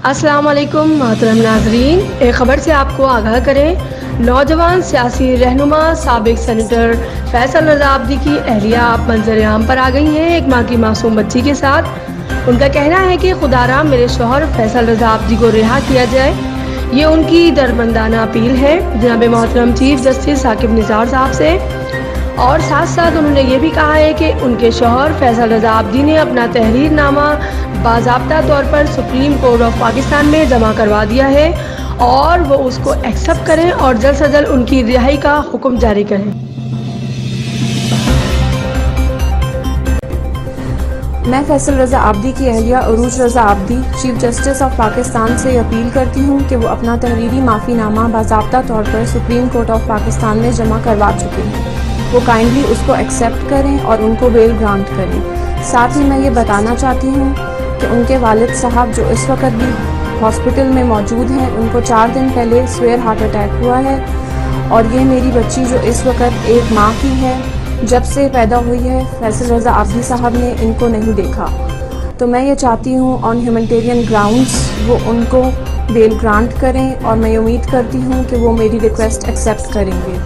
السلام علیکم محترم ناظرین، ایک خبر سے آپ کو آگاہ کریں۔ نوجوان سیاسی رہنما سابق سینیٹر فیصل رضا عابدی کی اہلیہ منظر عام پر آ گئی ہیں ایک ماں کی معصوم بچی کے ساتھ۔ ان کا کہنا ہے کہ خدا را میرے شوہر فیصل رضا عابدی کو رہا کیا جائے۔ یہ ان کی درمندانہ اپیل ہے جناب محترم چیف جسٹس ثاقب نثار صاحب سے، اور ساتھ ساتھ انہوں نے یہ بھی کہا ہے کہ ان کے شوہر فیصل رضا عابدی نے اپنا تحریر نامہ باضابطہ طور پر سپریم کورٹ آف پاکستان میں جمع کروا دیا ہے اور وہ اس کو ایکسیپٹ کریں اور جلد سے جلد ان کی رہائی کا حکم جاری کریں۔ میں فیصل رضا عابدی کی اہلیہ Urooj Raza Abidi chief justice of Pakistan سے اپیل کرتی ہوں کہ وہ اپنا تحریری معافی نامہ باضابطہ طور پر سپریم کورٹ آف پاکستان میں جمع کروا چکے ہیں۔ وہ کائنڈلی اس کو ایکسیپٹ کریں اور ان کو بیل گرانٹ کریں۔ ساتھ ہی میں یہ بتانا چاہتی ہوں کہ ان کے والد صاحب جو اس وقت بھی ہاسپٹل میں موجود ہیں، ان کو 4 دن پہلے سویئر ہارٹ اٹیک ہوا ہے، اور یہ میری بچی جو اس وقت ایک ماہ کی ہے، جب سے پیدا ہوئی ہے فیصل رضا عابدی صاحب نے ان کو نہیں دیکھا۔ تو میں یہ چاہتی ہوں آن ہیومینٹیرین گراؤنڈز وہ ان کو بیل گرانٹ کریں، اور میں امید کرتی ہوں کہ وہ میری ریکویسٹ ایکسیپٹ کریں گے۔